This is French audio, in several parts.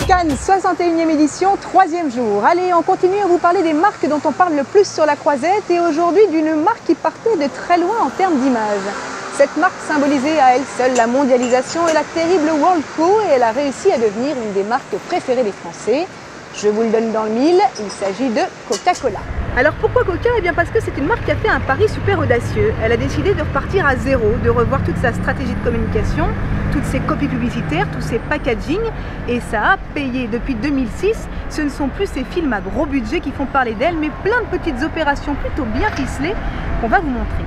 Cannes, 61e édition, 3e jour. Allez, on continue à vous parler des marques dont on parle le plus sur la croisette et aujourd'hui d'une marque qui partait de très loin en termes d'image. Cette marque symbolisait à elle seule la mondialisation et la terrible Worldco et elle a réussi à devenir une des marques préférées des Français. Je vous le donne dans le mille, il s'agit de Coca-Cola. Alors pourquoi Coca? Eh bien parce que c'est une marque qui a fait un pari super audacieux. Elle a décidé de repartir à zéro, de revoir toute sa stratégie de communication, toutes ses copies publicitaires, tous ses packaging, et ça a payé. Depuis 2006, ce ne sont plus ces films à gros budget qui font parler d'elle, mais plein de petites opérations plutôt bien ficelées qu'on va vous montrer.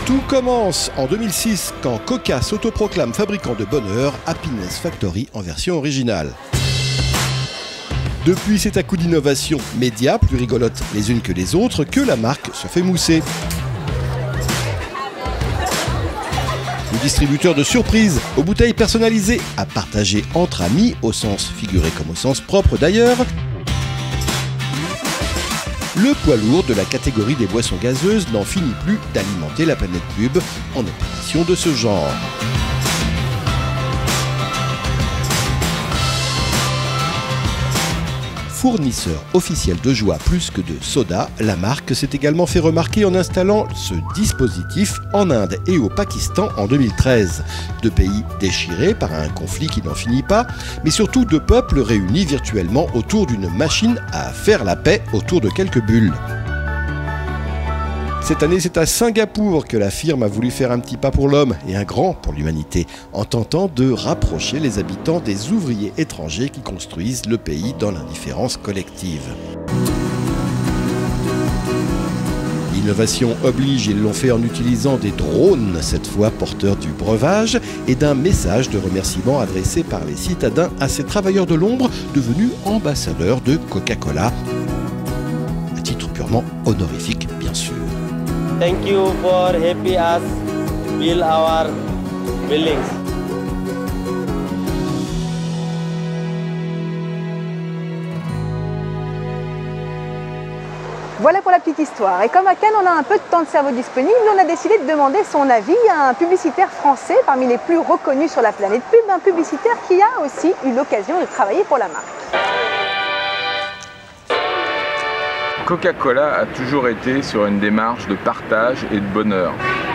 Tout commence en 2006 quand Coca s'autoproclame fabricant de bonheur, Happiness Factory en version originale. Depuis, c'est à coup d'innovations médias, plus rigolotes les unes que les autres, que la marque se fait mousser. Le distributeur de surprises aux bouteilles personnalisées à partager entre amis, au sens figuré comme au sens propre d'ailleurs. Le poids lourd de la catégorie des boissons gazeuses n'en finit plus d'alimenter la planète pub en apparition de ce genre. Fournisseur officiel de joie plus que de soda, la marque s'est également fait remarquer en installant ce dispositif en Inde et au Pakistan en 2013. Deux pays déchirés par un conflit qui n'en finit pas, mais surtout deux peuples réunis virtuellement autour d'une machine à faire la paix autour de quelques bulles. Cette année, c'est à Singapour que la firme a voulu faire un petit pas pour l'homme et un grand pour l'humanité, en tentant de rapprocher les habitants des ouvriers étrangers qui construisent le pays dans l'indifférence collective. L'innovation oblige, ils l'ont fait en utilisant des drones, cette fois porteurs du breuvage, et d'un message de remerciement adressé par les citadins à ces travailleurs de l'ombre devenus ambassadeurs de Coca-Cola, à titre purement honorifique, bien sûr. Thank you for helping us build our buildings. Voilà pour la petite histoire. Et comme à Cannes, on a un peu de temps de cerveau disponible, on a décidé de demander son avis à un publicitaire français parmi les plus reconnus sur la planète pub, un publicitaire qui a aussi eu l'occasion de travailler pour la marque. Coca-Cola a toujours été sur une démarche de partage et de bonheur.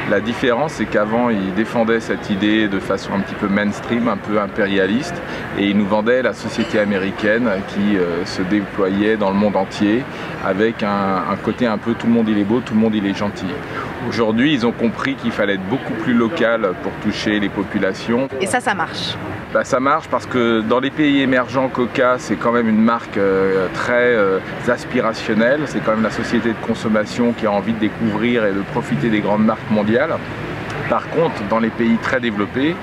La différence, c'est qu'avant, il défendait cette idée de façon un petit peu mainstream, un peu impérialiste, et il nous vendait la société américaine qui se déployait dans le monde entier avec un côté un peu tout le monde il est beau, tout le monde il est gentil. Aujourd'hui, ils ont compris qu'il fallait être beaucoup plus local pour toucher les populations. Et ça marche. Ça marche parce que dans les pays émergents, Coca, c'est quand même une marque très aspirationnelle. C'est quand même la société de consommation qui a envie de découvrir et de profiter des grandes marques mondiales. Par contre, dans les pays très développés,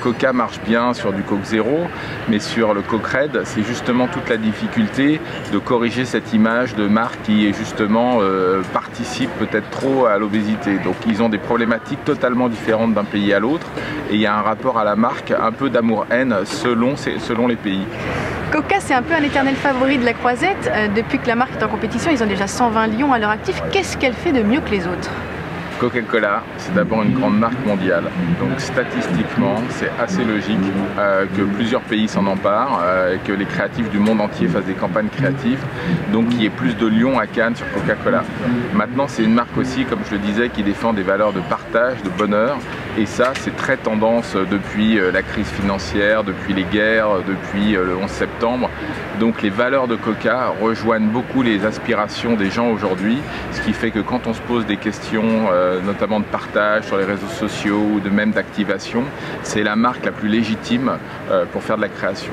Coca marche bien sur du Coke Zéro, mais sur le Coke Red, c'est justement toute la difficulté de corriger cette image de marque qui justement participe peut-être trop à l'obésité. Donc ils ont des problématiques totalement différentes d'un pays à l'autre et il y a un rapport à la marque, un peu d'amour-haine selon les pays. Coca, c'est un peu un éternel favori de la croisette. Depuis que la marque est en compétition, ils ont déjà 120 lions à leur actif. Qu'est-ce qu'elle fait de mieux que les autres ? Coca-Cola, c'est d'abord une grande marque mondiale. Donc statistiquement, c'est assez logique que plusieurs pays s'en emparent, et que les créatifs du monde entier fassent des campagnes créatives. Donc qu'il y ait plus de lions à Cannes sur Coca-Cola. Maintenant, c'est une marque aussi, comme je le disais, qui défend des valeurs de partage, de bonheur. Et ça, c'est très tendance depuis la crise financière, depuis les guerres, depuis le 11 septembre. Donc les valeurs de Coca rejoignent beaucoup les aspirations des gens aujourd'hui, ce qui fait que quand on se pose des questions, notamment de partage sur les réseaux sociaux ou de même d'activation, c'est la marque la plus légitime pour faire de la création.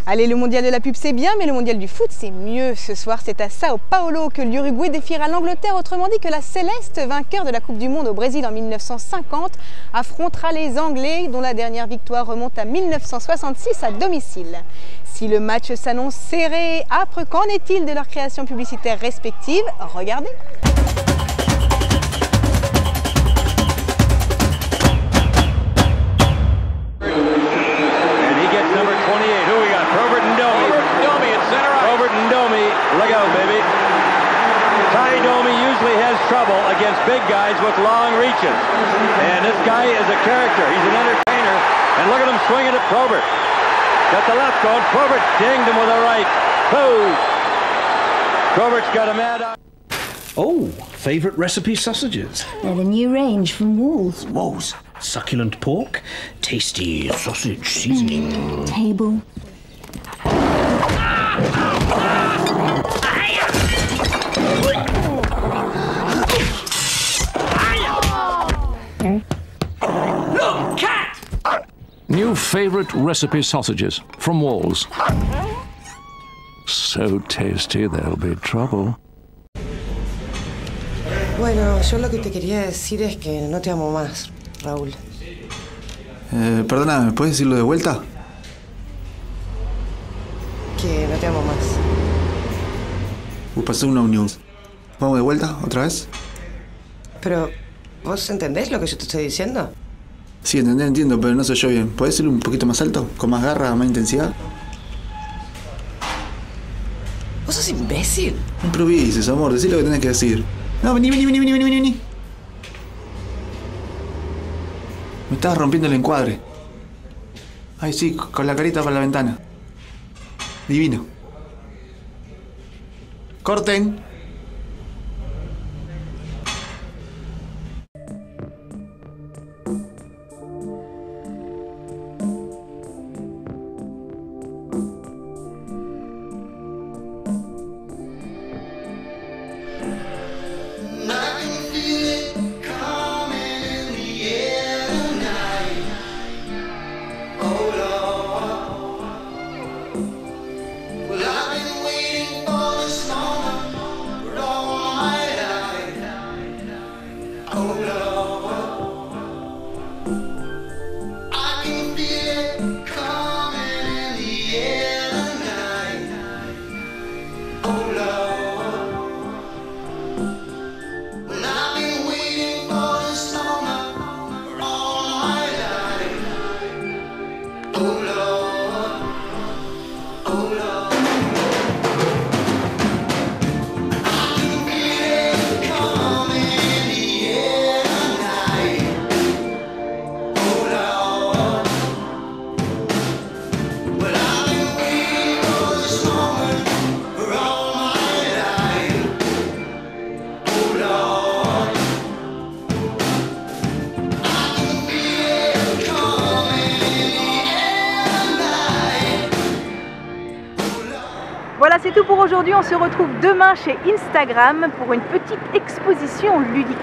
Allez, le mondial de la pub c'est bien, mais le mondial du foot c'est mieux. Ce soir c'est à Sao Paulo que l'Uruguay défiera l'Angleterre, autrement dit que la Céleste, vainqueur de la Coupe du Monde au Brésil en 1950, affrontera les Anglais dont la dernière victoire remonte à 1966 à domicile. Si le match s'annonce serré et âpre, qu'en est-il de leurs créations publicitaires respectives? Regardez. Against big guys with long reaches. And this guy is a character. He's an entertainer. And look at him swinging at Probert. Got the left going. Probert dinged him with a right. Boo! Probert's got a mad eye. Oh, favourite recipe sausages? They're the new range from Walls. Walls. Succulent pork, tasty sausage seasoning. Table. Look, cat! New favourite recipe sausages from Walls. So tasty, there'll be trouble. Bueno, yo lo que te quería decir es que no te amo más, Raúl. Perdona, ¿me puedes decirlo de vuelta? Que no te amo más. Pasó una unión. ¿Vamos de vuelta otra vez? Pero, ¿vos entendés lo que yo te estoy diciendo? Sí, entiendo, pero no se oyó bien. ¿Podés decirlo un poquito más alto? ¿Con más garra, más intensidad? ¿Vos sos imbécil? No improvises, amor, decí lo que tenés que decir. No, vení. Me estabas rompiendo el encuadre. Ay, sí, con la carita para la ventana. Divino. ¡Corten! Voilà, c'est tout pour aujourd'hui. On se retrouve demain chez Instagram pour une petite exposition ludique.